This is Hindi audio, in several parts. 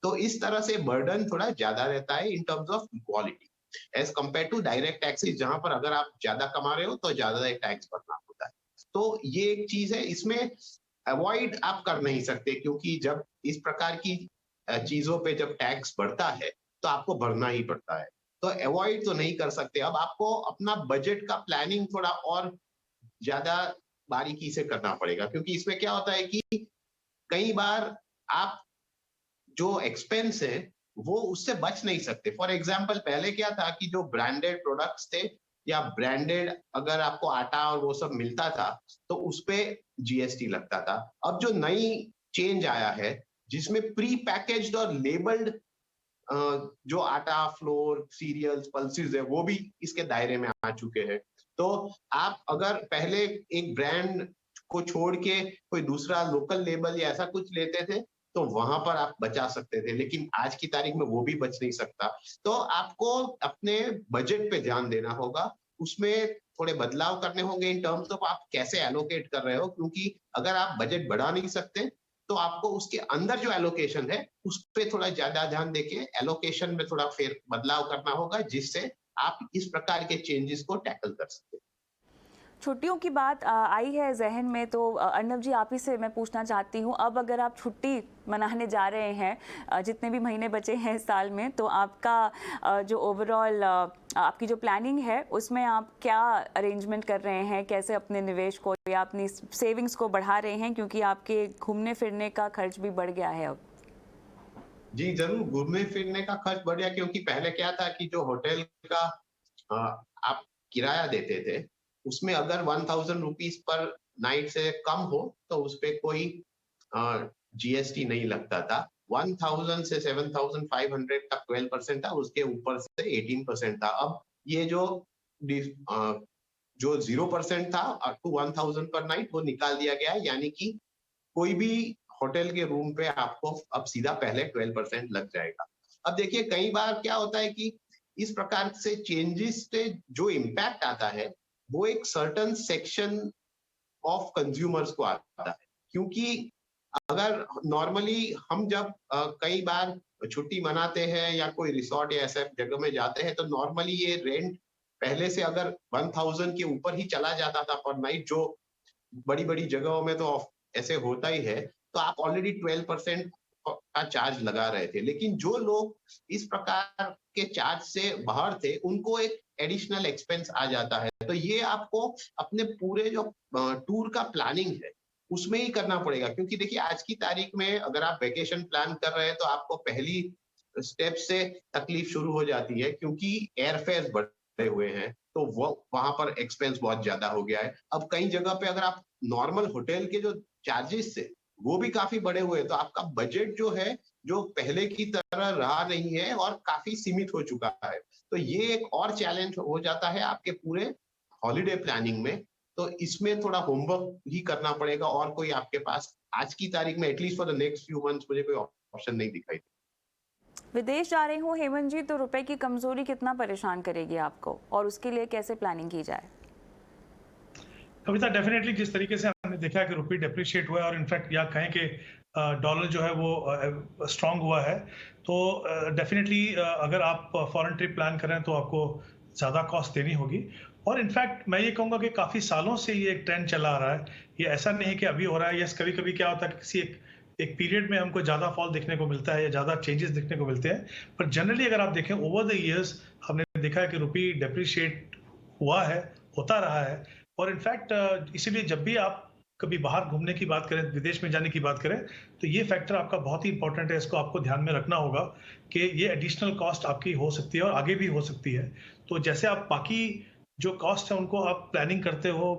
तो इस तरह से बर्डन थोड़ा ज्यादा रहता है in terms of equality as compare to direct taxes, जहां पर अगर आप ज्यादा कमा रहे हो तो ज्यादा टैक्स भरना होता है। तो ये एक चीज है, इसमें अवॉइड आप कर नहीं सकते, क्योंकि जब इस प्रकार की चीजों पे जब टैक्स बढ़ता है तो आपको भरना ही पड़ता है। तो अवॉइड तो नहीं कर सकते। अब आपको अपना बजट का प्लानिंग थोड़ा और ज्यादा बारीकी से करना पड़ेगा, क्योंकि इसमें क्या होता है कि कई बार आप जो एक्सपेंस है वो उससे बच नहीं सकते। फॉर एग्जाम्पल, पहले क्या था कि जो ब्रांडेड प्रोडक्ट्स थे या ब्रांडेड अगर आपको आटा और वो सब मिलता था तो उस पे जीएसटी लगता था। अब जो नई चेंज आया है जिसमें प्री पैकेज्ड और लेबल्ड जो आटा, फ्लोर, सीरियल्स, पल्सेस है वो भी इसके दायरे में आ चुके हैं। तो आप अगर पहले एक ब्रांड को छोड़ के कोई दूसरा लोकल लेबल या ऐसा कुछ लेते थे तो वहां पर आप बचा सकते थे, लेकिन आज की तारीख में वो भी बच नहीं सकता। तो आपको अपने बजट पे ध्यान देना होगा, उसमें थोड़े बदलाव करने होंगे इन टर्म्स ऑफ आप कैसे एलोकेट कर रहे हो, क्योंकि अगर आप बजट बढ़ा नहीं सकते तो आपको उसके अंदर जो एलोकेशन है उस पे थोड़ा ज्यादा ध्यान देके एलोकेशन में थोड़ा फिर बदलाव करना होगा, जिससे आप इस प्रकार के चेंजेस को टैकल कर सकते हैं। छुट्टियों की बात आई है जहन में, तो अर्नब जी आप ही से मैं पूछना चाहती हूँ, अब अगर आप छुट्टी मनाने जा रहे हैं, जितने भी महीने बचे हैं इस साल में, तो आपका जो ओवरऑल आपकी जो प्लानिंग है उसमें आप क्या अरेंजमेंट कर रहे हैं, कैसे अपने निवेश को या अपनी सेविंग्स को बढ़ा रहे हैं, क्योंकि आपके घूमने फिरने का खर्च भी बढ़ गया है अब। जी जरूर, घूमने फिरने का खर्च बढ़ गया, क्योंकि पहले क्या था कि जो होटल का आप किराया देते थे उसमें अगर 1000 रुपीज पर नाइट से कम हो तो उस पे कोई जीएसटी नहीं लगता था। 1000 से 7500 तक 12% था, उसके ऊपर से 18% था। अब ये जो 0% था अप टू 1000 पर नाइट वो निकाल दिया गया है, यानी कि कोई भी होटल के रूम पे आपको अब सीधा पहले 12% लग जाएगा। अब देखिए कई बार क्या होता है कि इस प्रकार से चेंजेस से जो इम्पैक्ट आता है वो एक सर्टन सेक्शन ऑफ कंज्यूमर्स को आता है, क्योंकि अगर नॉर्मली हम जब कई बार छुट्टी मनाते हैं या कोई रिसोर्ट या ऐसे जगह में जाते हैं तो नॉर्मली ये रेंट पहले से अगर 1000 के ऊपर ही चला जाता था पर नाइट, जो बड़ी बड़ी जगहों में तो ऐसे होता ही है, तो आप ऑलरेडी 12% का चार्ज लगा रहे थे। लेकिन जो लोग इस प्रकार के चार्ज से बाहर थे उनको एक एडिशनल एक्सपेंस आ जाता है। तो ये आपको अपने पूरे जो टूर का प्लानिंग है उसमें ही करना पड़ेगा, क्योंकि देखिए आज की तारीख में अगर आप वेकेशन प्लान कर रहे हैं तो आपको पहली स्टेप से तकलीफ शुरू हो जाती है, क्योंकि एयरफेयर बढ़े हुए हैं तो वो वहां पर एक्सपेंस बहुत ज्यादा हो गया है। अब कई जगह पे अगर आप नॉर्मल होटल के जो चार्जेस थे वो भी काफी बढ़े हुए हैं, तो आपका बजट जो है जो पहले की तरह रहा नहीं है और काफी सीमित हो चुका है। तो ये एक और चैलेंज हो जाता है आपके पूरे हॉलिडे प्लानिंग में। तो इसमें थोड़ा होमवर्क ही करना पड़ेगा, और कोई आपके पास आज की तारीख में at least for the next few months मुझे कोई ऑप्शन नहीं दिखाई। विदेश जा रहे हो हेमंत जी, तो रुपए की कमजोरी कितना परेशान करेगी आपको, और उसके लिए कैसे प्लानिंग की जाए? कविता, डेफिनेटली जिस तरीके से हमने देखा कि रुपये डेप्रिशिएट हुआ है और इनफैक्ट या कहें कि डॉलर जो है वो स्ट्रांग हुआ है, तो डेफिनेटली अगर आप फॉरेन ट्रिप प्लान करें तो आपको ज़्यादा कॉस्ट देनी होगी। और इनफैक्ट मैं ये कहूँगा कि काफ़ी सालों से ये एक ट्रेंड चला आ रहा है, ये ऐसा नहीं है कि अभी हो रहा है। यस, कभी कभी क्या होता है कि किसी एक पीरियड में हमको ज़्यादा फॉल देखने को मिलता है या ज़्यादा चेंजेस देखने को मिलते हैं, पर जनरली अगर आप देखें ओवर द ईयर्स हमने देखा है कि रुपये डेप्रिशिएट हुआ है, होता रहा है। और इनफैक्ट इसीलिए जब भी आप कभी बाहर घूमने की बात करें, विदेश में जाने की बात करें, तो ये फैक्टर आपका बहुत ही इंपॉर्टेंट है। इसको आपको ध्यान में रखना होगा कि ये एडिशनल कॉस्ट आपकी हो सकती है और आगे भी हो सकती है। तो जैसे आप बाकी जो कॉस्ट है उनको आप प्लानिंग करते हो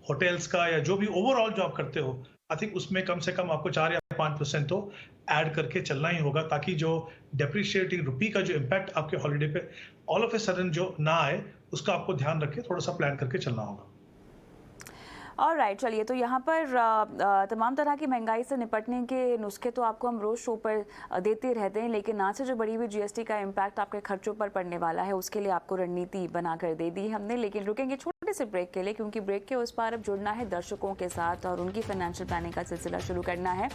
होटल्स का या जो भी ओवरऑल जो आप करते हो, आई थिंक उसमें कम से कम आपको 4 या 5% तो ऐड करके चलना ही होगा, ताकि जो डेप्रिशिएटिंग रुपी का जो इम्पैक्ट आपके हॉलीडे पे ऑल ऑफ ए सडन जो ना आए, उसका आपको ध्यान रख के थोड़ा सा प्लान करके चलना होगा। ऑलराइट, चलिए, तो यहाँ पर तमाम तरह की महंगाई से निपटने के नुस्खे तो आपको हम रोज़ शो पर देते रहते हैं, लेकिन आज से जो बढ़ी हुई जीएसटी का इम्पैक्ट आपके खर्चों पर पड़ने वाला है उसके लिए आपको रणनीति बनाकर दे दी हमने। लेकिन रुकेंगे छोटे छोटे से ब्रेक के लिए, क्योंकि ब्रेक के उस पार अब जुड़ना है दर्शकों के साथ और उनकी फाइनेंशियल प्लानिंग का सिलसिला शुरू करना है।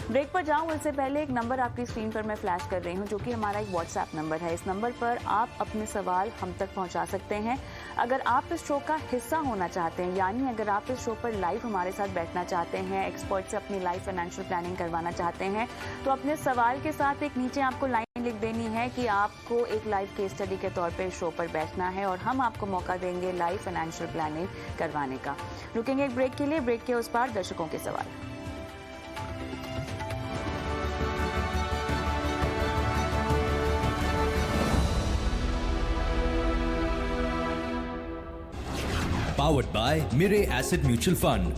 ब्रेक पर जाऊं उससे पहले एक नंबर आपकी स्क्रीन पर मैं फ्लैश कर रही हूं, जो कि हमारा एक व्हाट्सएप नंबर है। इस नंबर पर आप अपने सवाल हम तक पहुंचा सकते हैं। अगर आप इस शो का हिस्सा होना चाहते हैं, यानी अगर आप इस शो पर लाइव हमारे साथ बैठना चाहते हैं, एक्सपर्ट से अपनी लाइव फाइनेंशियल प्लानिंग करवाना चाहते हैं, तो अपने सवाल के साथ एक नीचे आपको लाइन लिख देनी है कि आपको एक लाइव केस स्टडी के तौर पे शो पर बैठना है और हम आपको मौका देंगे लाइव फाइनेंशियल प्लानिंग करवाने का। रुकेंगे एक ब्रेक के लिए, ब्रेक के उस पार दर्शकों के सवाल। Powered by Mirae Asset Mutual Fund.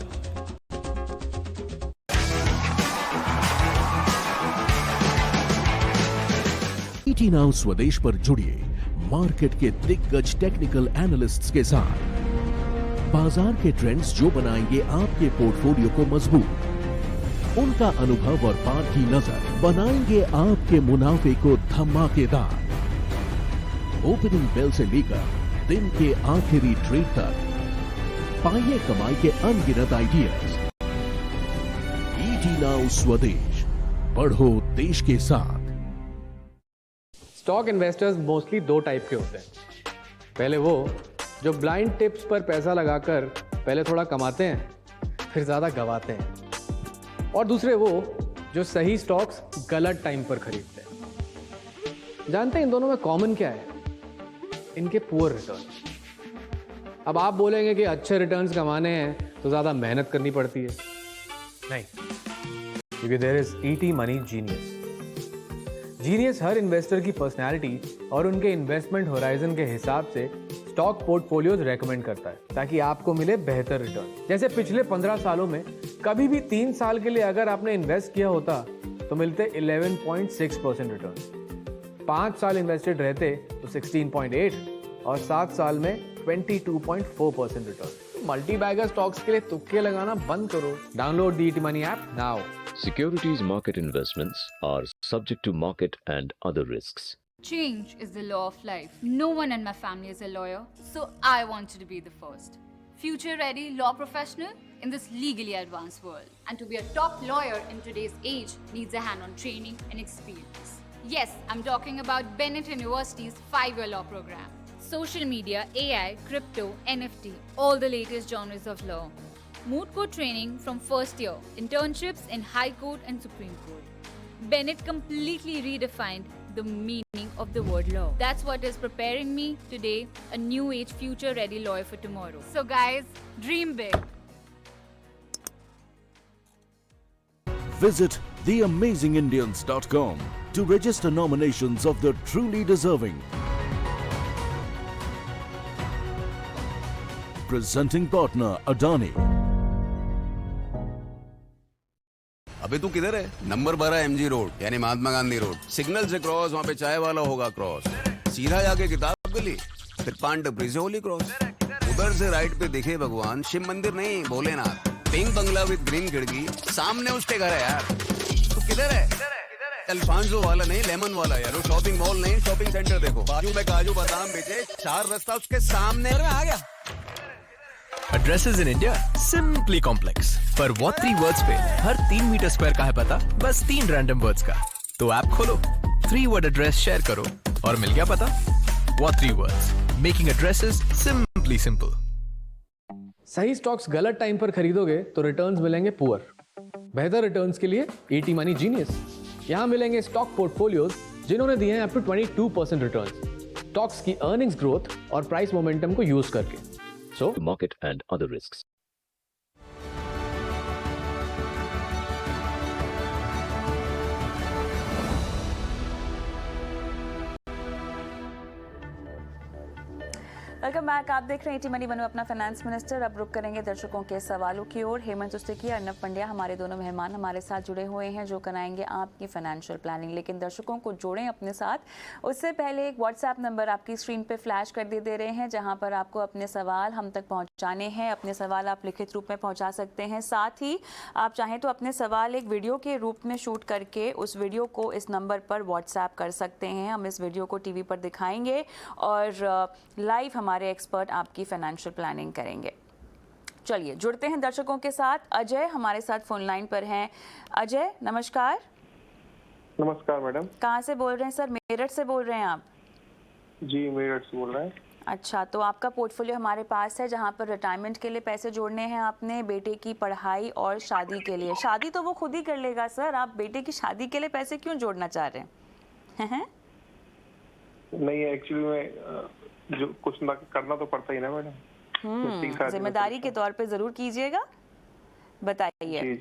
ET Now स्वदेश पर जुड़िए मार्केट के दिग्गज टेक्निकल एनालिस्ट्स के साथ। बाजार के ट्रेंड्स जो बनाएंगे आपके पोर्टफोलियो को मजबूत। उनका अनुभव और पार की नजर बनाएंगे आपके मुनाफे को धमाकेदार। ओपनिंग बेल से लेकर दिन के आखिरी ट्रेड तक पाइए कमाई के अनगिनत आइडियाज। ET Now स्वदेश, बढ़ो देश के साथ। स्टॉक इन्वेस्टर्स मोस्टली दो टाइप के होते हैं। पहले वो जो ब्लाइंड टिप्स पर पैसा लगाकर पहले थोड़ा कमाते हैं फिर ज़्यादा गवाते हैं, और दूसरे वो जो सही स्टॉक्स गलत टाइम पर खरीदते हैं। जानते हैं इन दोनों में कॉमन क्या है? इनके पुअर रिटर्न्स। अब आप बोलेंगे कि अच्छे रिटर्न्स कमाने हैं तो ज़्यादा मेहनत करनी पड़ती है। नहीं, क्योंकि there is ET money genius. Genius हर इन्वेस्टर की पर्सनैलिटी और उनके इन्वेस्टमेंट होराइजन के हिसाब से स्टॉक पोर्टफोलियोज रेकमेंड करता है ताकि आपको मिले बेहतर रिटर्न। जैसे पिछले 15 सालों में कभी भी 3 साल के लिए अगर आपने इन्वेस्ट किया होता तो मिलते 11.6% रिटर्न। 5 साल इन्वेस्टेड रहते तो 16.8 और 7 साल में 22.4% रिटर्न। मल्टी बैगर स्टॉक्स के लिए तुक्के लगाना बंद करो। Download the ET money app now. Securities market investments are subject to market and other risks. Change is the law of life. No one in my family is a lawyer, so I wanted to be the first. Future-ready law professional in this legally advanced world. And to be a top lawyer in today's age needs a hand-on training and experience. Yes, I'm talking about Bennett University's 5-year law program. Social media, AI, crypto, NFT, all the latest genres of law. Moot court training from first year, internships in High Court and Supreme Court. Bennett completely redefined the meaning of the word law. That's what is preparing me today, a new age future ready lawyer for tomorrow. So guys, dream big. Visit theamazingindians.com to register nominations of the truly deserving. Presenting partner Adani. अबे तू किधर है? नंबर 12 MG रोड यानी महात्मा गांधी रोड। सिग्नल से क्रॉस, वहाँ पे चाय वाला होगा क्रॉस। सीधा जाके किताब गली, फिर पान टपरी से होली क्रॉस। उधर से राइट पे दिखे भगवान, शिव मंदिर नहीं Bholenath. Pink Bangla with green खिड़की, सामने उसके घर है यार। तू किधर है? अल्फांसो वाला नहीं, लेमन वाला यार। वो शॉपिंग मॉल नहीं, शॉपिंग सेंटर देखो। बाजू में काजू बादाम बेचे, 4 रास्ता उसके सामने। आ गया। Addresses in India simply complex. पर what 3 words पे हर 3 मीटर स्क्वायर का है पता, बस 3 रैंडम वर्ड्स का। तो ऐप खोलो, 3 वर्ड एड्रेस शेयर करो और मिल गया पता। What 3 words? Making addresses simply simple. सही स्टॉक्स गलत टाइम पर खरीदोगे तो रिटर्न्स मिलेंगे पुअर। बेहतर रिटर्न्स के लिए ET मनी जीनियस। यहाँ मिलेंगे स्टॉक पोर्टफोलियोज जिन्होंने दिए हैं अप टू 22% रिटर्न्स। स्टॉक्स की अर्निंग्स ग्रोथ और प्राइस मोमेंटम को यूज करके। So, Market and other risks. Welcome back. आप देख रहे हैं ET मनी बनो अपना फाइनेंस मिनिस्टर। अब रुक करेंगे दर्शकों के सवालों की ओर। हेमंत उस्तेकी, अर्नब पंड्या हमारे दोनों मेहमान हमारे साथ जुड़े हुए हैं जो कराएंगे आपकी फाइनेंशियल प्लानिंग। लेकिन दर्शकों को जोड़ें अपने साथ उससे पहले एक व्हाट्सएप नंबर आपकी स्क्रीन पे फ्लैश कर दे रहे हैं जहां पर आपको अपने सवाल हम तक पहुंचाने हैं। अपने सवाल आप लिखित रूप में पहुंचा सकते हैं। साथ ही आप चाहें तो अपने सवाल एक वीडियो के रूप में शूट करके उस वीडियो को इस नंबर पर व्हाट्सएप कर सकते हैं। हम इस वीडियो को टीवी पर दिखाएंगे और लाइव हमारे हमारे एक्सपर्ट आपकी फाइनेंशियल प्लानिंग करेंगे। चलिए जुड़ते हैं दर्शकों के साथ। अजय हमारे साथ फोन लाइन पर हैं। अजय नमस्कार। नमस्कार मैडम। कहाँ से बोल रहे हैं सर? मेरठ से बोल रहे हैं आप? जी मेरठ से बोल रहे हैं। अच्छा, तो आपका पोर्टफोलियो हमारे पास है जहाँ पर रिटायरमेंट के लिए पैसे जोड़ने हैं आपने, बेटे की पढ़ाई और शादी के लिए। शादी तो वो खुद ही कर लेगा सर, आप बेटे की शादी के लिए पैसे क्यों जोड़ना चाह रहे हैं? नहीं एक्चुअली मैं जो कुछ ना करना तो पड़ता ही ना मैडम। जिम्मेदारी के तौर पे जरूर कीजिएगा। बताइए।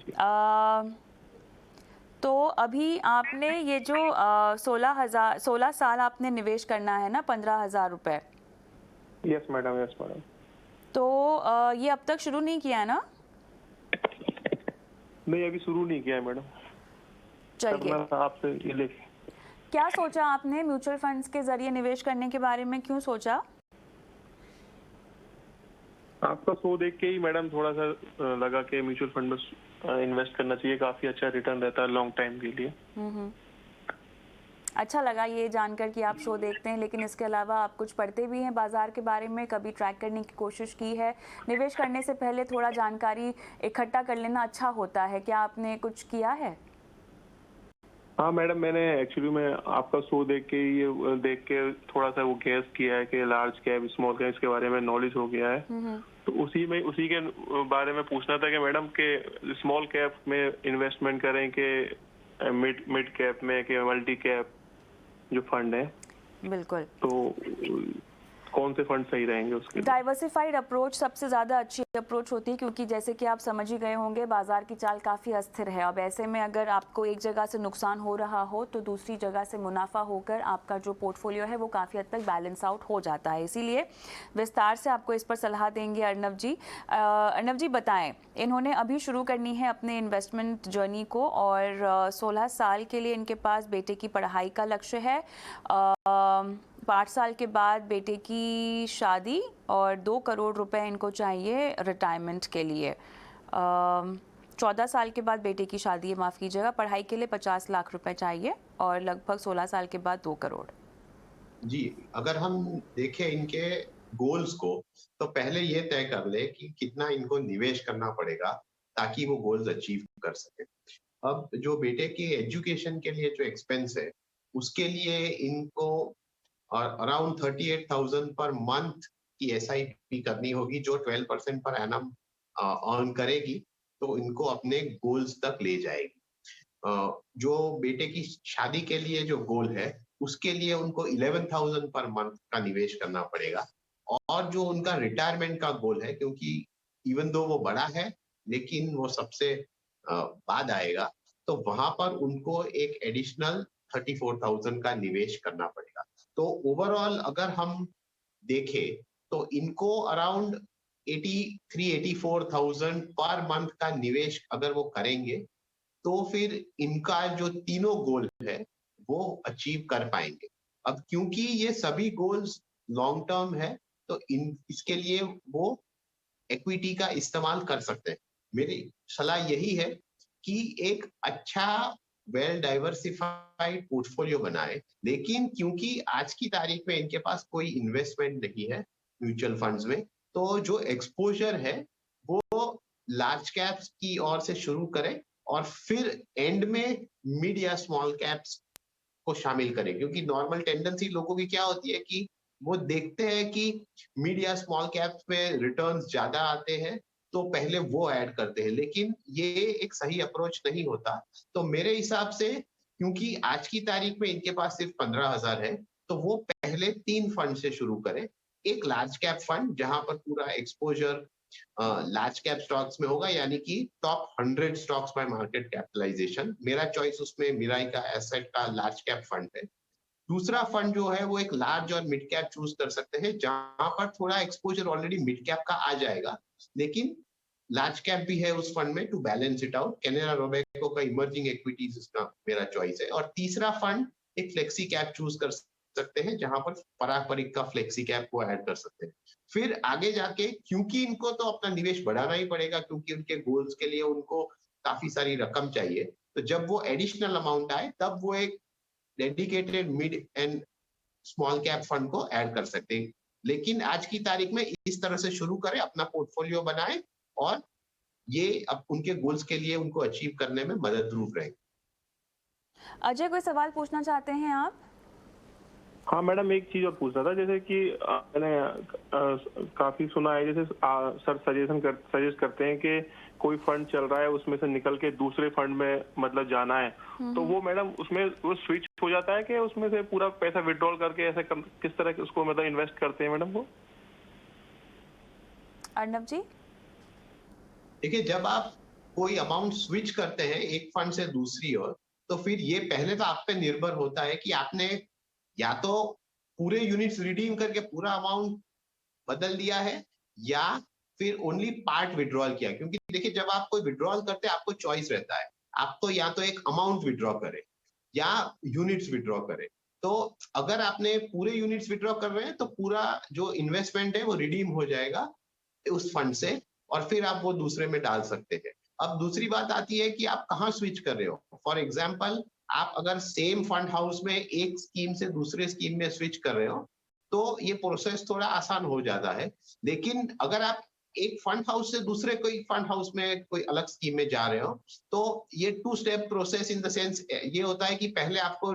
तो अभी आपने ये जो 16 साल आपने निवेश करना है ना, 15,000 रुपए। Yes madam, yes madam. तो ये अब तक शुरू नहीं किया है ना? नहीं अभी शुरू नहीं किया है मैडम। चलिए, आपसे ये क्या सोचा आपने म्यूचुअल फंड्स के जरिए निवेश करने के बारे में? क्यों सोचा? आपका शो देख के ही मैडम थोड़ा सा लगा कि म्यूचुअल फंड में इन्वेस्ट करना चाहिए, काफी अच्छा रिटर्न रहता है लॉन्ग टाइम के लिए। अच्छा लगा ये जानकर कि आप शो देखते हैं, लेकिन इसके अलावा आप कुछ पढ़ते भी हैं बाजार के बारे में? कभी ट्रैक करने की कोशिश की है? निवेश करने से पहले थोड़ा जानकारी इकट्ठा कर लेना अच्छा होता है, क्या आपने कुछ किया है? हाँ मैडम, मैंने एक्चुअली में आपका शो देख के थोड़ा सा वो गैस किया है कि लार्ज कैप स्मॉल कैप के बारे में नॉलेज हो गया है। तो उसी के बारे में पूछना था कि मैडम के स्मॉल कैप में इन्वेस्टमेंट करें कि मिड कैप में कि मल्टी कैप जो फंड है। बिल्कुल। तो कौन से फंड सही रहेंगे उसके लिए? डाइवर्सिफाइड अप्रोच सबसे ज़्यादा अच्छी अप्रोच होती है, क्योंकि जैसे कि आप समझ ही गए होंगे बाजार की चाल काफ़ी अस्थिर है। अब ऐसे में अगर आपको एक जगह से नुकसान हो रहा हो तो दूसरी जगह से मुनाफा होकर आपका जो पोर्टफोलियो है वो काफ़ी हद तक बैलेंस आउट हो जाता है। इसीलिए विस्तार से आपको इस पर सलाह देंगे अर्नब जी। अर्नब जी बताएं, इन्होंने अभी शुरू करनी है अपने इन्वेस्टमेंट जर्नी को और 16 साल के लिए इनके पास बेटे की पढ़ाई का लक्ष्य है। 5 साल के बाद बेटे की शादी और 2 करोड़ रुपए इनको चाहिए रिटायरमेंट के लिए। 14 साल के बाद बेटे की शादी है, माफ़ कीजिएगा, पढ़ाई के लिए 50 लाख रुपए चाहिए और लगभग 16 साल के बाद 2 करोड़। जी, अगर हम देखें इनके गोल्स को तो पहले ये तय कर ले कि कितना इनको निवेश करना पड़ेगा ताकि वो गोल्स अचीव कर सके। अब जो बेटे के एजुकेशन के लिए जो एक्सपेंस है उसके लिए इनको अराउंड 38,000 पर मंथ की SIP करनी होगी, जो 12% पर एनम अर्न करेगी तो इनको अपने गोल्स तक ले जाएगी। जो बेटे की शादी के लिए जो गोल है उसके लिए उनको 11,000 पर मंथ का निवेश करना पड़ेगा। और जो उनका रिटायरमेंट का गोल है, क्योंकि इवन दो वो बड़ा है लेकिन वो सबसे बाद आएगा, तो वहां पर उनको एक एडिशनल 34,000 का निवेश करना पड़ेगा। तो ओवरऑल अगर हम देखें तो इनको अराउंड 83-84,000 पर मंथ का निवेश अगर वो करेंगे तो फिर इनका जो तीनों गोल है वो अचीव कर पाएंगे। अब क्योंकि ये सभी गोल्स लॉन्ग टर्म है तो इसके लिए वो इक्विटी का इस्तेमाल कर सकते हैं। मेरी सलाह यही है कि एक अच्छा वेल डाइवर्सिफाइड पोर्टफोलियो बनाए, लेकिन क्योंकि आज की तारीख में इनके पास कोई इन्वेस्टमेंट नहीं है म्यूचुअल फंड्स में, तो जो एक्सपोजर है वो लार्ज कैप्स की ओर से शुरू करें और फिर एंड में मिड या स्मॉल कैप्स को शामिल करें। क्योंकि नॉर्मल टेंडेंसी लोगों की क्या होती है कि वो देखते हैं कि मिड या स्मॉल कैप्स में रिटर्न्स ज्यादा आते हैं तो पहले वो ऐड करते हैं, लेकिन ये एक सही अप्रोच नहीं होता। तो मेरे हिसाब से क्योंकि आज की तारीख में इनके पास सिर्फ 15,000 है तो वो पहले 3 फंड से शुरू करें। एक लार्ज कैप फंड जहां पर पूरा एक्सपोजर लार्ज कैप स्टॉक्स में होगा, यानी कि top 100 stocks by market capitalization. मेरा चॉइस उसमें मिराई का एसेट का लार्ज कैप फंड है। दूसरा फंड जो है वो एक लार्ज और मिड कैप चूज कर सकते हैं, जहां पर थोड़ा एक्सपोजर ऑलरेडी मिड कैप का आ जाएगा लेकिन लार्ज कैप भी है उस फंड में to balance it out. Canara Robeco का इमर्जिंग इक्विटीज इसका मेरा चॉइस है। और तीसरा फंड एक फ्लेक्सी कैप चूज कर सकते हैं, जहां पर पारंपरिक का फ्लेक्सी कैप को ऐड कर सकते हैं। फिर आगे जाके क्योंकि इनको तो अपना निवेश बढ़ाना ही पड़ेगा, क्योंकि उनके गोल्स के लिए उनको काफी सारी रकम चाहिए, तो जब वो एडिशनल अमाउंट आए तब वो एक dedicated mid and small cap fund को ऐड कर सकते हैं। लेकिन आज की तारीख में इस तरह से शुरू करें, अपना पोर्टफोलियो बनाएं और ये अब उनके गोल्स के लिए उनको अचीव करने में मदद रूप रहेगी। अजय, कोई सवाल पूछना चाहते हैं आप? हाँ मैडम, एक चीज और पूछना था, जैसे कि मैंने काफी सुना है, जैसे सर सजेस्ट करते हैं कि कोई फंड चल रहा है उसमें से निकल के दूसरे फंड में मतलब जाना है, तो वो मैडम उसमें वो स्विच हो जाता है कि उसमें से पूरा पैसा विड्रॉल करके ऐसे किस तरह उसको मतलब इन्वेस्ट करते हैं मैडम वो? अर्नब जी, देखिए, जब आप कोई अमाउंट स्विच करते हैं एक फंड से दूसरी ओर, तो फिर ये पहले तो आप पे निर्भर होता है कि आपने या तो पूरे यूनिट्स रिडीम करके पूरा अमाउंट बदल दिया है या फिर ओनली पार्ट विड्रॉल किया। क्योंकि देखिए, जब आप कोई विड्रॉल करते हैं आपको चॉइस रहता है, आप तो या तो एक अमाउंट विड्रॉ करें या यूनिट्स विड्रॉ करें। तो अगर आपने पूरे यूनिट्स विड्रॉ कर रहे हैं तो पूरा जो इन्वेस्टमेंट है वो रिडीम हो जाएगा उस फंड से और फिर आप वो दूसरे में डाल सकते हैं। अब दूसरी बात आती है कि आप कहाँ स्विच कर रहे हो। फॉर एग्जाम्पल, आप अगर सेम फंड हाउस में एक स्कीम से दूसरे स्कीम में स्विच कर रहे हो तो ये प्रोसेस थोड़ा आसान हो जाता है। लेकिन अगर आप एक फंड हाउस से दूसरे कोई फंड हाउस में कोई अलग स्कीम में जा रहे हो तो ये 2 step process in the sense ये होता है कि पहले आपको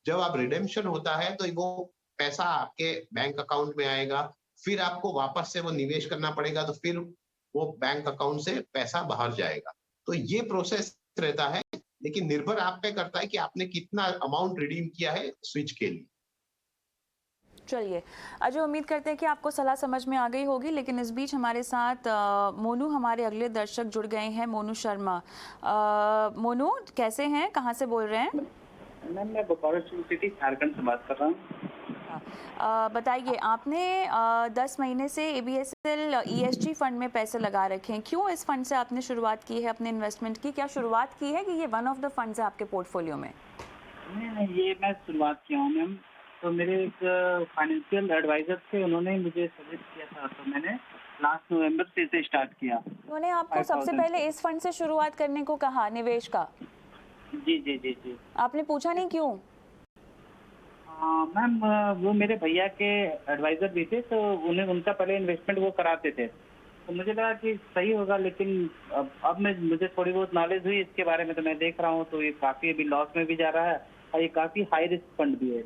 जब आप रिडेम्पशन होता है तो वो पैसा आपके बैंक अकाउंट में आएगा, फिर आपको वापस से वो निवेश करना पड़ेगा, तो फिर वो बैंक अकाउंट से पैसा बाहर जाएगा। तो ये प्रोसेस रहता है, लेकिन निर्भर आप पे करता है कि आपने कितना अमाउंट रिडीम किया है स्विच के लिए। चलिए अजय, उम्मीद करते हैं कि आपको सलाह समझ में आ गई होगी, लेकिन इस बीच हमारे साथ मोनू, हमारे अगले दर्शक जुड़ गए हैं, मोनू शर्मा। मोनू, कैसे हैं, कहाँ से बोल रहे हैं? मैम, मैं बोकारो सिटी झारखंड से बात कर रहा हूँ। बताइए, आपने 10 महीने से ABSL ESG फंड में पैसे लगा रखे हैं, क्यों इस फंड से आपने शुरुआत की है अपने इन्वेस्टमेंट की? क्या शुरुआत की है कि ये वन ऑफ द फंड्स है आपके पोर्टफोलियो में? नहीं, ये मैं शुरुआत किया हूँ मैम। तो मेरे एक फाइनेंशियल एडवाइजर थे, उन्होंने मुझे सजेस्ट किया था, तो मैंने लास्ट नवंबर से इसे स्टार्ट किया। उन्होंने आपको सबसे पहले इस फंड से शुरुआत करने को कहा, निवेश का? जी जी जी जी। आपने पूछा नहीं क्यों? मैम, वो मेरे भैया के एडवाइजर भी थे, तो उन्हें उनका पहले इन्वेस्टमेंट वो कराते थे, तो मुझे लगा कि सही होगा। लेकिन अब मुझे थोड़ी बहुत नॉलेज हुई इसके बारे में, तो मैं देख रहा हूँ तो ये काफ़ी अभी लॉस में भी जा रहा है और ये काफ़ी हाई रिस्क फंड भी है।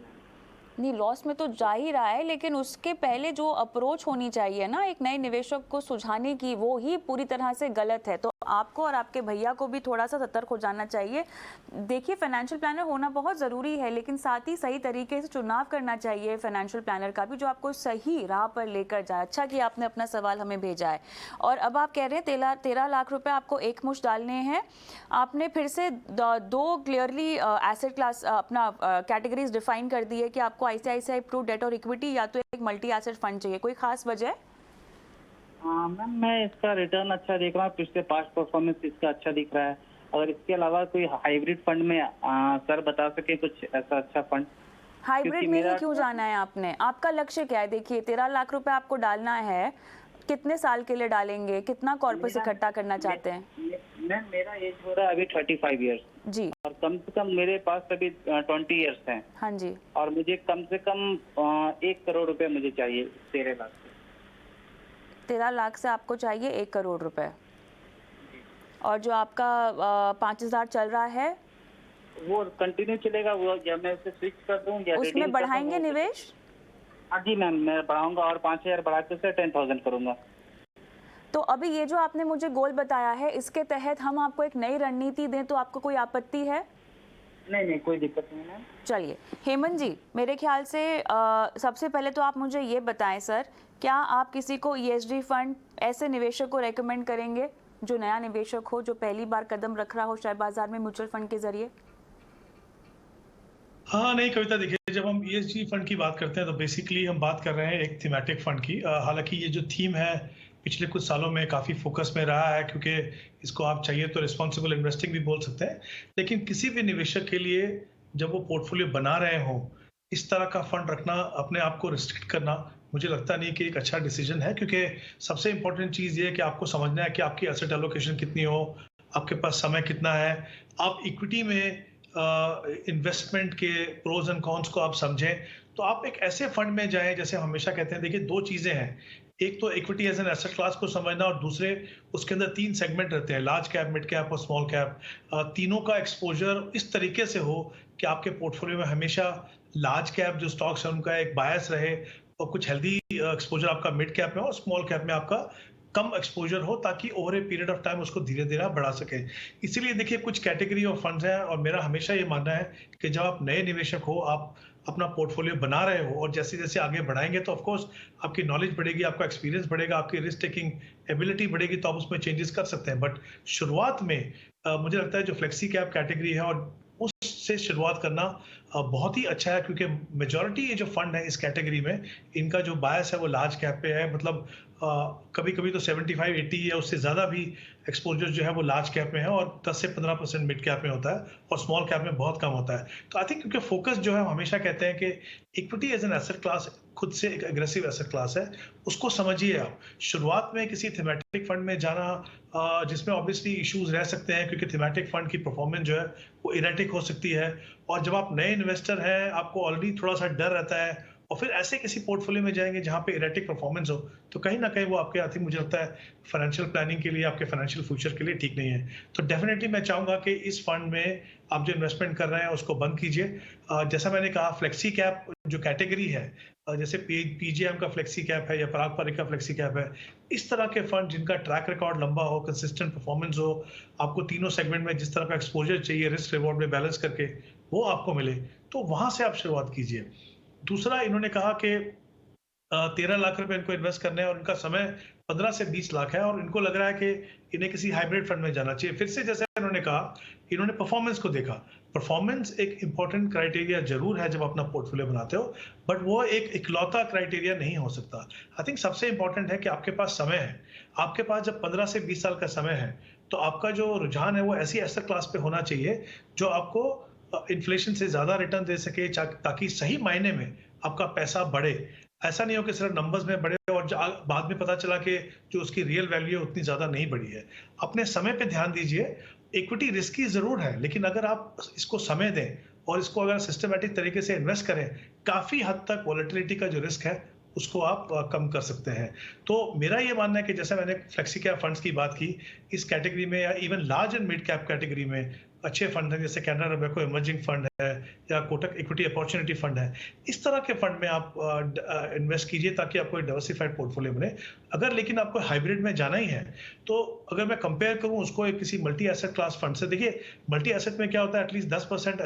नहीं, लॉस में तो जा ही रहा है, लेकिन उसके पहले जो अप्रोच होनी चाहिए ना एक नए निवेशक को सुझाने की, वो ही पूरी तरह से गलत है। तो आपको और आपके भैया को भी थोड़ा सा सतर्क हो जाना चाहिए। देखिए, फाइनेंशियल प्लानर होना बहुत ज़रूरी है, लेकिन साथ ही सही तरीके से चुनाव करना चाहिए फाइनेंशियल प्लानर का भी, जो आपको सही राह पर लेकर जाए। अच्छा कि आपने अपना सवाल हमें भेजा है। और अब आप कह रहे हैं 13 लाख रुपए आपको एक मुश्त डालने हैं। आपने फिर से 2 क्लियरली एसेट क्लास अपना कैटेगरीज डिफाइन कर दी है कि आपको ICICI प्रू डेट और इक्विटी या तो एक मल्टी एसेट फंड चाहिए। कोई खास वजह? मैम, मैं इसका रिटर्न अच्छा देख रहा हूँ, पिछले पास्ट परफॉर्मेंस इसका अच्छा दिख रहा है। अगर इसके अलावा कोई हाइब्रिड फंड में सर बता सके कुछ ऐसा अच्छा फंड। हाइब्रिड में ही क्यों जाना है आपने? आपका लक्ष्य क्या है? देखिए, 13 लाख रुपए आपको डालना है, कितने साल के लिए डालेंगे, कितना कॉर्पस इकट्ठा करना चाहते हैं? मैम, मेरा एज हो रहा है अभी 35 ईयर्स जी, और कम से कम मेरे पास अभी 20 ईयर्स हैं। हाँ जी। और मुझे कम से कम 1 करोड़ रुपए मुझे चाहिए 13 लाख से। 13 लाख से आपको चाहिए 1 करोड़ रुपए, और जो आपका 5000 चल रहा है वो कंटिन्यू चलेगा? वो जब मैं उसे स्विच कर दूं या उसमें बढ़ाएंगे निवेश? हाँ जी मैम, मैं बढ़ाऊंगा और 5000 बढ़ा के उसे 10,000 करूंगा। तो अभी ये जो आपने मुझे गोल बताया है, इसके तहत हम आपको एक नई रणनीति दें तो आपको कोई आपत्ति है? नहीं, कोई दिक्कत नहीं है। चलिए हेमंत जी, मेरे ख्याल से सबसे पहले तो आप मुझे ये बताएं सर, क्या आप किसी को ESG फंड ऐसे निवेशक को रेकमेंड करेंगे जो नया निवेशक हो, जो पहली बार कदम रख रहा हो शेयर बाजार में म्यूचुअल फंड के जरिए? हाँ नहीं कविता, देखिए जब हम ESG फंड की बात करते हैं तो बेसिकली हम बात कर रहे हैं एक थीमेटिक फंड की। हालांकि ये जो थीम है पिछले कुछ सालों में काफ़ी फोकस में रहा है, क्योंकि इसको आप चाहिए तो रिस्पॉन्सिबल इन्वेस्टिंग भी बोल सकते हैं। लेकिन किसी भी निवेशक के लिए जब वो पोर्टफोलियो बना रहे हों, इस तरह का फंड रखना, अपने आप को रिस्ट्रिक्ट करना, मुझे लगता नहीं कि एक अच्छा डिसीजन है। क्योंकि सबसे इंपॉर्टेंट चीज़ ये है कि आपको समझना है कि आपकी एसेट एलोकेशन कितनी हो, आपके पास समय कितना है, आप इक्विटी में इन्वेस्टमेंट के प्रोज एंड कॉन्स को आप समझें। तो आप एक ऐसे फंड में जाएं, जैसे हम हमेशा कहते हैं, देखिए 2 चीजें हैं, एक तो equity as an asset class को समझना, और दूसरे उसके अंदर 3 सेगमेंट रहते हैं, लार्ज कैप, मिड कैप और स्मॉल कैप। तीनों का एक्सपोजर इस तरीके से हो कि आपके पोर्टफोलियो में हमेशा लार्ज कैप जो स्टॉक्स है उनका एक बायस रहे, और कुछ हेल्दी एक्सपोजर आपका मिड कैप में, और स्मॉल कैप में आपका कम एक्सपोजर हो, ताकि over a period of time उसको धीरे धीरे बढ़ा सके। इसीलिए देखिए कुछ कैटेगरी ऑफ फंड्स हैं, और मेरा हमेशा ये मानना है कि जब आप नए निवेशक हो, आप अपना पोर्टफोलियो बना रहे हो, और जैसे जैसे आगे बढ़ाएंगे तो ऑफ कोर्स आपकी नॉलेज बढ़ेगी, आपका एक्सपीरियंस बढ़ेगा, आपकी रिस्क टेकिंग एबिलिटी बढ़ेगी, तो आप उसमें चेंजेस कर सकते हैं। बट शुरुआत में मुझे लगता है जो फ्लेक्सी कैप कैटेगरी है, और उससे शुरुआत करना बहुत ही अच्छा है, क्योंकि मेजॉरिटी ये जो फंड है इस कैटेगरी में, इनका जो बायस है वो लार्ज कैप पे है। मतलब कभी कभी तो 75-80 या उससे ज़्यादा भी एक्सपोजर जो है वो लार्ज कैप में है, और 10 से 15% मिड कैप में होता है, और स्मॉल कैप में बहुत कम होता है। तो आई थिंक क्योंकि फोकस जो है, हम हमेशा कहते हैं कि equity as an asset class खुद से एक एग्रेसिव एसेट क्लास है, उसको समझिए आप। शुरुआत में किसी थीमेटिक फंड में जाना, जिसमें ऑब्वियसली इश्यूज रह सकते हैं, क्योंकि थीमेटिक फंड की परफॉर्मेंस जो है वो इरेटिक हो सकती है, और जब आप नए इन्वेस्टर हैं आपको ऑलरेडी थोड़ा सा डर रहता है, और फिर ऐसे किसी पोर्टफोलियो में जाएंगे जहां पे इरेटिक परफॉर्मेंस हो, तो कहीं ना कहीं वो आपके, आई थिंक मुझे लगता है फाइनेंशियल प्लानिंग के लिए, आपके फाइनेंशियल फ्यूचर के लिए ठीक नहीं है। तो डेफिनेटली मैं चाहूंगा कि इस फंड में आप जो इन्वेस्टमेंट कर रहे हैं उसको बंद कीजिए। जैसा मैंने कहा, फ्लेक्सी कैप जो कैटेगरी है, जैसे पीजीएम का फ्लेक्सी कैप है या पराग पारिक का फ्लेक्सी कैप है, इस तरह के फंड जिनका ट्रैक रिकॉर्ड लंबा हो, कंसिस्टेंट परफॉर्मेंस हो, आपको तीनों सेगमेंट में जिस तरह का एक्सपोजर चाहिए रिस्क रिवॉर्ड में बैलेंस करके वो आपको मिले, तो वहां से आप शुरुआत कीजिए। दूसरा, इन्होंने कहा कि 13 लाख रुपए इनको इन्वेस्ट करने हैं, और इनका समय 15 से 20 लाख है, और इनको लग रहा है कि इन्हें किसी हाइब्रिड फंड में जाना चाहिए। फिर से जैसे इन्होंने कहा, इन्होंने परफॉर्मेंस को देखा। परफॉर्मेंस एक इंपॉर्टेंट क्राइटेरिया जरूर है जब अपना पोर्टफोलियो बनाते हो, बट वो एक इकलौता क्राइटेरिया नहीं हो सकता। आई थिंक सबसे इंपॉर्टेंट है कि आपके पास समय है। आपके पास जब 15 से 20 साल का समय है, तो आपका जो रुझान है वो ऐसी एसेट क्लास पे होना चाहिए जो आपको इन्फ्लेशन से ज्यादा रिटर्न दे सके, ताकि सही मायने में आपका पैसा बढ़े। ऐसा नहीं हो कि सिर्फ नंबर्स में बढ़े और बाद में पता चला कि जो उसकी रियल वैल्यू है उतनी ज्यादा नहीं बढ़ी है। अपने समय पे ध्यान दीजिए। इक्विटी रिस्की जरूर है, लेकिन अगर आप इसको समय दें और इसको अगर सिस्टमेटिक तरीके से इन्वेस्ट करें, काफी हद तक वॉलेटिलिटी का जो रिस्क है उसको आप कम कर सकते हैं। तो मेरा ये मानना है कि जैसे मैंने फ्लेक्सी कैप फंड्स की बात की, इस कैटेगरी में या even large and mid cap category में अच्छे फंड हैं, जैसे कैनरा रोबेको इमर्जिंग फंड है या कोटक इक्विटी अपॉर्चुनिटी फंड है। इस तरह के फंड में आप इन्वेस्ट कीजिए ताकि आपको एक डाइवर्सिफाइड पोर्टफोलियो बने। अगर लेकिन आपको हाइब्रिड में जाना ही है, तो अगर मैं कंपेयर करूं उसको एक किसी मल्टी एसेट क्लास फंड से, देखिए मल्टी एसेट में क्या होता है, एटलीस्ट 10%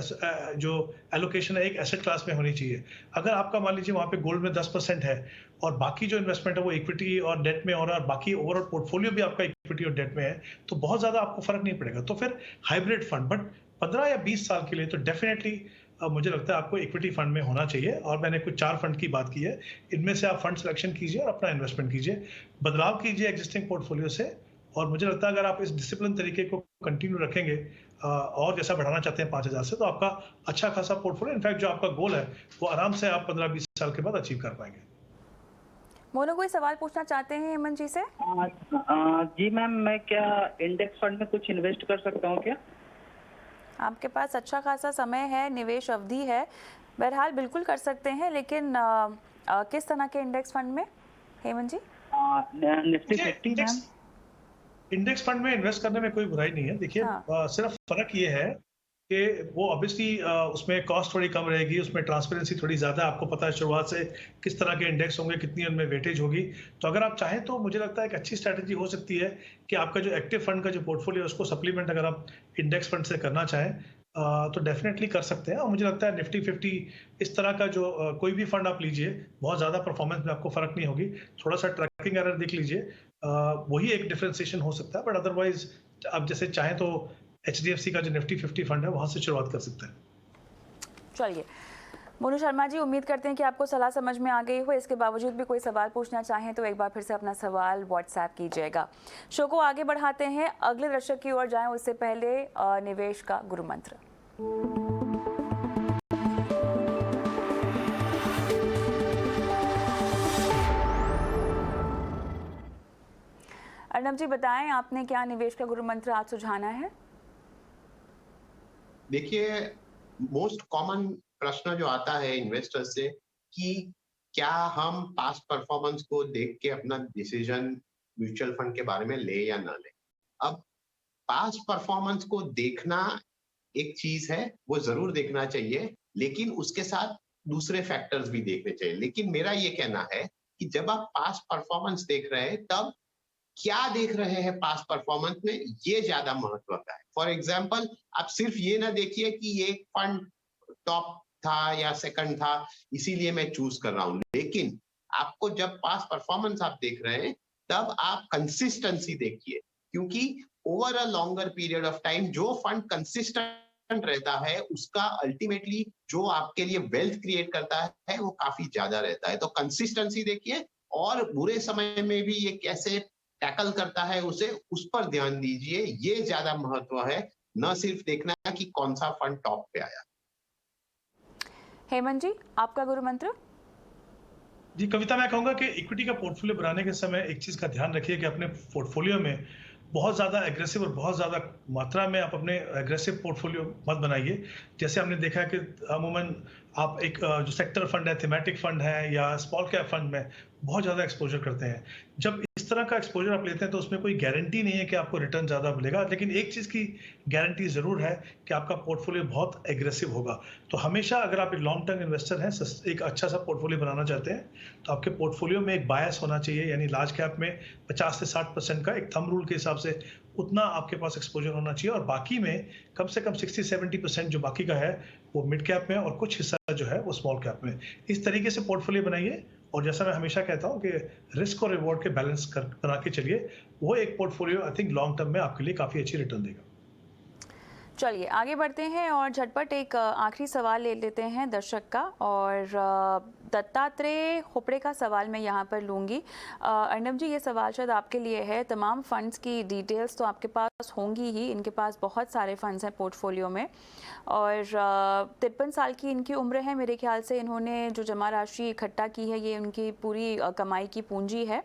जो एलोकेशन है एक एसेट क्लास में होनी चाहिए। अगर आपका मान लीजिए वहां पे गोल्ड में 10% है और बाकी जो इन्वेस्टमेंट है वो इक्विटी और डेट में हो रहा है, और बाकी ओवरऑल पोर्टफोलियो भी आपका इक्विटी और डेट में है, तो बहुत ज्यादा आपको फर्क नहीं पड़ेगा। तो फिर हाइब्रिड फंड, बट 15 या 20 साल के लिए तो डेफिनेटली मुझे लगता है आपको इक्विटी फंड में होना चाहिए। और मैंने कुछ 4 फंड की बात की है, इनमें से आप फंड सिलेक्शन कीजिए और अपना इन्वेस्टमेंट कीजिए, बदलाव कीजिए एग्जिस्टिंग पोर्टफोलियो से। और मुझे लगता है अगर आप इस डिसिप्लिन तरीके को कंटिन्यू रखेंगे और जैसा बढ़ाना चाहते हैं 5000 से, तो आपका अच्छा खासा पोर्टफोलियो, इनफैक्ट जो आपका गोल है वो आराम से आप 15-20 साल के बाद अचीव कर पाएंगे। मोनू कोई सवाल पूछना चाहते हैं हेमंत जी से? जी मैम, मैं क्या इंडेक्स फंड में कुछ इन्वेस्ट कर सकता हूँ क्या? आपके पास अच्छा खासा समय है, निवेश अवधि है, बहरहाल बिल्कुल कर सकते हैं, लेकिन किस तरह के इंडेक्स फंड में Hemant ji? Nifty 50 ma'am. Index fund में इन्वेस्ट करने में कोई बुराई नहीं है। देखिए सिर्फ फर्क ये है कि वो ऑब्वियसली उसमें कॉस्ट थोड़ी कम रहेगी, उसमें ट्रांसपेरेंसी थोड़ी ज्यादा, आपको पता है शुरुआत से किस तरह के इंडेक्स होंगे, कितनी उनमें वेटेज होगी। तो अगर आप चाहें तो मुझे लगता है एक अच्छी स्ट्रैटेजी हो सकती है कि आपका जो एक्टिव फंड का जो पोर्टफोलियो है उसको सप्लीमेंट अगर आप इंडेक्स फंड से करना चाहें तो डेफिनेटली कर सकते हैं। और मुझे लगता है निफ्टी 50 इस तरह का जो कोई भी फंड आप लीजिए, बहुत ज्यादा परफॉर्मेंस में आपको फर्क नहीं होगी, थोड़ा सा ट्रैकिंग एरर देख लीजिए, वही एक डिफरेंशिएशन हो सकता है। बट अदरवाइज आप जैसे चाहें तो HDFC का जो निफ्टी 50 फंड है वहां से शुरुआत कर सकते हैं। चलिए मोनू शर्मा जी, उम्मीद करते हैं कि आपको सलाह समझ में आ गई हो। इसके बावजूद भी कोई सवाल पूछना चाहें तो एक बार फिर से अपना सवाल व्हाट्सएप कीजिएगा। शो को आगे बढ़ाते हैं, अगले दर्शक की ओर जाएं उससे पहले निवेश का गुरु मंत्र। अर्नब जी बताएं, आपने क्या निवेश का गुरु मंत्र आज सुझाना है? देखिए, मोस्ट कॉमन प्रश्न जो आता है इन्वेस्टर से कि क्या हम पास्ट परफॉर्मेंस को देख के अपना डिसीजन म्यूचुअल फंड के बारे में ले या ना ले। अब पास्ट परफॉर्मेंस को देखना एक चीज है, वो जरूर देखना चाहिए, लेकिन उसके साथ दूसरे फैक्टर्स भी देखने चाहिए। लेकिन मेरा ये कहना है कि जब आप पास्ट परफॉर्मेंस देख रहे हैं, तब क्या देख रहे हैं पास्ट परफॉर्मेंस में, ये ज्यादा महत्व का है। फॉर एग्जाम्पल, आप सिर्फ ये ना देखिए कि ये फंड टॉप था या सेकंड था इसीलिए मैं चूज कर रहा हूं, लेकिन आपको जब पास्ट परफॉर्मेंस आप देख रहे हैं तब आप कंसिस्टेंसी देखिए, क्योंकि over a longer period of time जो फंड कंसिस्टेंट रहता है उसका अल्टीमेटली जो आपके लिए वेल्थ क्रिएट करता है वो काफी ज्यादा रहता है। तो कंसिस्टेंसी देखिए, और बुरे समय में भी ये कैसे टैकल करता है उसे, उस पर ध्यान दीजिए। ये ज्यादा महत्व है, न सिर्फ देखना कि कौन सा फंड टॉप पे आया। हेमंत जी, आपका गुरु मंत्र? जी कविता, मैं कहूंगा कि इक्विटी का पोर्टफोलियो बनाने के समय एक चीज का ध्यान रखिए कि अपने पोर्टफोलियो में बहुत ज़्यादा एग्रेसिव और बहुत ज़्यादा मात्रा में आप अपने एग्रेसिव पोर्टफोलियो मत बनाइए। जैसे हमने देखा है कि अमूमन आप एक जो सेक्टर फंड है, थीमेटिक फंड है या स्मॉल कैप फंड में बहुत ज़्यादा एक्सपोजर करते हैं। जब इस तरह का एक्सपोजर आप लेते हैं तो उसमें कोई गारंटी नहीं है कि आपको रिटर्न ज़्यादा मिलेगा, लेकिन एक चीज़ की गारंटी ज़रूर है कि आपका पोर्टफोलियो बहुत एग्रेसिव होगा। तो हमेशा अगर आप एक लॉन्ग टर्म इन्वेस्टर हैं, एक अच्छा सा पोर्टफोलियो बनाना चाहते हैं, तो आपके पोर्टफोलियो में एक बायस होना चाहिए, यानी लार्ज कैप में 50 से 60% का एक थंब रूल के हिसाब से उतना आपके पास एक्सपोजर होना चाहिए, और बाकी में कम से कम 60-70% जो बाकी का है वो मिड कैप में और कुछ हिस्सा जो है वो स्मॉल कैप में। इस तरीके से पोर्टफोलियो बनाइए, और जैसा मैं हमेशा कहता हूं कि रिस्क और रिवॉर्ड के बैलेंस बना के चलिए, वो एक portfolio I think long term में आपके लिए काफ़ी अच्छी रिटर्न देगा। चलिए आगे बढ़ते हैं और झटपट एक आखिरी सवाल ले लेते हैं दर्शक का, और दत्तात्रेय खोपड़े का सवाल मैं यहाँ पर लूँगी। अर्नब जी, ये सवाल शायद आपके लिए है। तमाम फंड्स की डिटेल्स तो आपके पास होंगी ही, इनके पास बहुत सारे फंड्स हैं पोर्टफोलियो में, और 53 साल की इनकी उम्र है। मेरे ख्याल से इन्होंने जो जमा राशि इकट्ठा की है ये उनकी पूरी कमाई की पूंजी है,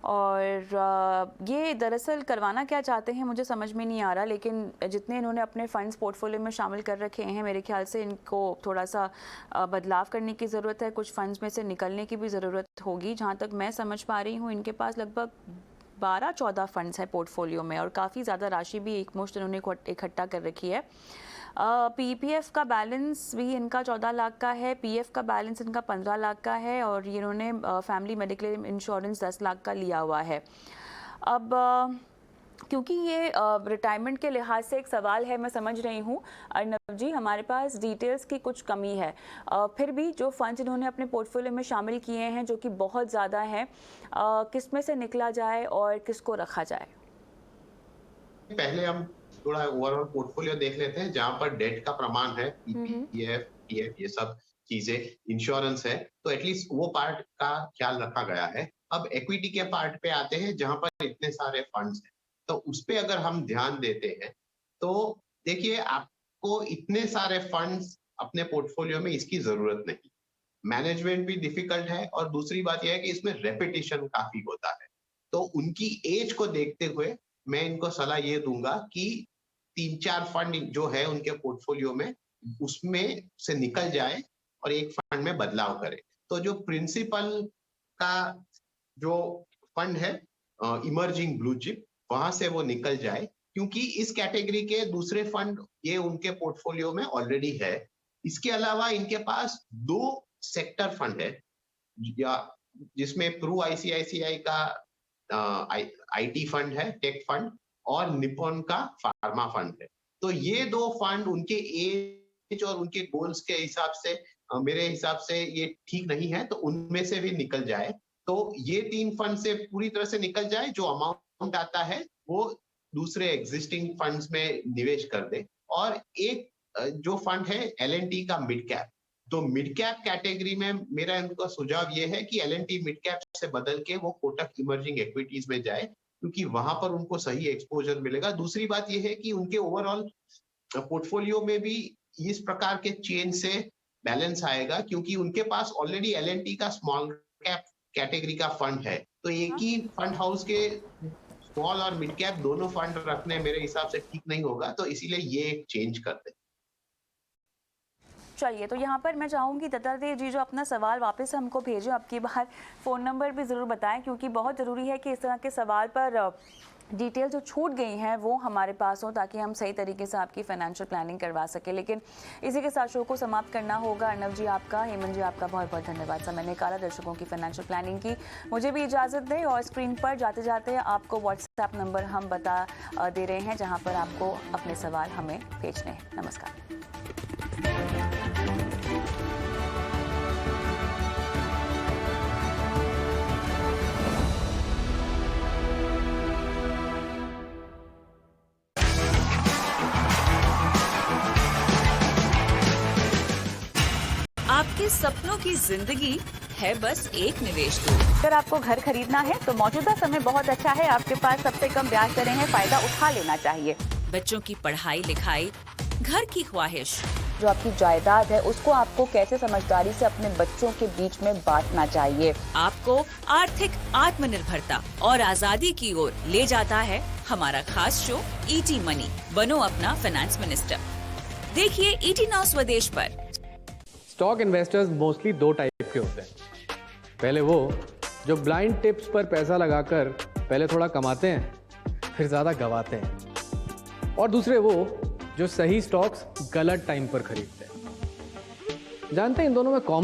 और ये दरअसल करवाना क्या चाहते हैं मुझे समझ में नहीं आ रहा, लेकिन जितने इन्होंने अपने फंड्स पोर्टफोलियो में शामिल कर रखे हैं, मेरे ख्याल से इनको थोड़ा सा बदलाव करने की ज़रूरत है, कुछ फंड्स में से निकलने की भी ज़रूरत होगी। जहाँ तक मैं समझ पा रही हूँ, इनके पास लगभग 12-14 फंड्स हैं पोर्टफोलियो में, और काफ़ी ज़्यादा राशि भी एक मुश्त इन्होंने इकट्ठा कर रखी है। पीपीएफ का बैलेंस भी इनका 14 लाख का है, पीएफ का बैलेंस इनका 15 लाख का है, और इन्होंने फैमिली मेडिक्लेम इंश्योरेंस 10 लाख का लिया हुआ है। अब क्योंकि ये रिटायरमेंट के लिहाज से एक सवाल है, मैं समझ रही हूँ अर्नब जी, हमारे पास डिटेल्स की कुछ कमी है। फिर भी जो फंड्स इन्होंने अपने पोर्टफोलियो में शामिल किए हैं जो कि बहुत ज़्यादा हैं, किस में से निकला जाए और किसको रखा जाए? पहले हम थोड़ा ओवरऑल पोर्टफोलियो देख लेते हैं, जहां पर डेट का प्रमाण है, पीपीएफ, पीएफ, ये सब चीजें, इंश्योरेंस है, तो एटलीस्ट वो पार्ट का ख्याल रखा गया है। अब इक्विटी के पार्ट पे आते हैं, जहां पर इतने सारे फंड्स हैं, तो उस पे अगर हम ध्यान देते हैं तो देखिए, आपको इतने सारे फंड्स अपने पोर्टफोलियो में इसकी जरूरत नहीं। मैनेजमेंट भी डिफिकल्ट है, और दूसरी बात यह है कि इसमें रेपिटेशन काफी होता है। तो उनकी एज को देखते हुए मैं इनको सलाह ये दूंगा कि 3-4 फंड जो है उनके पोर्टफोलियो में, उसमें से निकल जाए और एक फंड में बदलाव करे। तो जो प्रिंसिपल का जो फंड है इमर्जिंग ब्लू चिप, वहां से वो निकल जाए, क्योंकि इस कैटेगरी के दूसरे फंड ये उनके पोर्टफोलियो में ऑलरेडी है। इसके अलावा इनके पास 2 सेक्टर फंड है, या जिसमें प्रू आईसीआईसीआई का आईटी फंड है, टेक फंड, और निपॉन का फार्मा फंड है। तो ये 2 फंड उनके एज और उनके गोल्स के हिसाब से, मेरे हिसाब से ये ठीक नहीं है, तो उनमें से भी निकल जाए। तो ये 3 फंड से पूरी तरह से निकल जाए, जो अमाउंट आता है वो दूसरे एग्जिस्टिंग फंड्स में निवेश कर दे। और एक जो फंड है एलएनटी का मिड कैप, तो मिड कैप कैटेगरी में मेरा इनका सुझाव ये है कि एलएनटी मिड कैप से बदल के वो कोटक इमर्जिंग इक्विटीज में जाए, क्योंकि वहां पर उनको सही एक्सपोजर मिलेगा। दूसरी बात ये है कि उनके ओवरऑल पोर्टफोलियो में भी इस प्रकार के चेंज से बैलेंस आएगा, क्योंकि उनके पास ऑलरेडी एलएनटी का स्मॉल कैप कैटेगरी का फंड है। तो एक ही फंड हाउस के स्मॉल और मिड कैप दोनों फंड रखने मेरे हिसाब से ठीक नहीं होगा, तो इसीलिए ये एक चेंज कर दे। चलिए, तो यहाँ पर मैं चाहूँगी दत्तात्रेय जी जो अपना सवाल वापस हमको भेजें, अब की बार फ़ोन नंबर भी ज़रूर बताएं, क्योंकि बहुत ज़रूरी है कि इस तरह के सवाल पर डिटेल जो छूट गई हैं वो हमारे पास हो, ताकि हम सही तरीके से आपकी फाइनेंशियल प्लानिंग करवा सकें। लेकिन इसी के साथ शो को समाप्त करना होगा। अर्नब जी आपका, हेमंत जी आपका बहुत बहुत धन्यवाद। समय निकाला दर्शकों की फाइनेंशियल प्लानिंग की। मुझे भी इजाज़त दें, और स्क्रीन पर जाते जाते आपको व्हाट्सएप नंबर हम बता दे रहे हैं, जहाँ पर आपको अपने सवाल हमें भेजने हैं। नमस्कार। आपके सपनों की जिंदगी है बस एक निवेश दूर। अगर आपको घर खरीदना है तो मौजूदा समय बहुत अच्छा है, आपके पास सबसे कम ब्याज दरें हैं, फायदा उठा लेना चाहिए। बच्चों की पढ़ाई लिखाई, घर की ख्वाहिश, जो आपकी जायदाद है उसको आपको कैसे समझदारी से अपने बच्चों के बीच में बांटना चाहिए। आपको आर्थिक आत्मनिर्भरता और आजादी की ओर ले जाता है हमारा खास शो ईटी मनी। बनो अपना फाइनेंस मिनिस्टर। देखिए ईटी नाउ स्वदेश पर। स्टॉक इन्वेस्टर्स मोस्टली दो टाइप के होते हैं। पहले वो जो ब्लाइंड टिप्स पर पैसा लगाकर पहले थोड़ा कमाते हैं, फिर ज़्यादा गवाते हैं। और दूसरे वो जो सही स्टॉक्स गलत टाइम पर खरीदते हैं। जानते हैं इन दोनों में कॉमन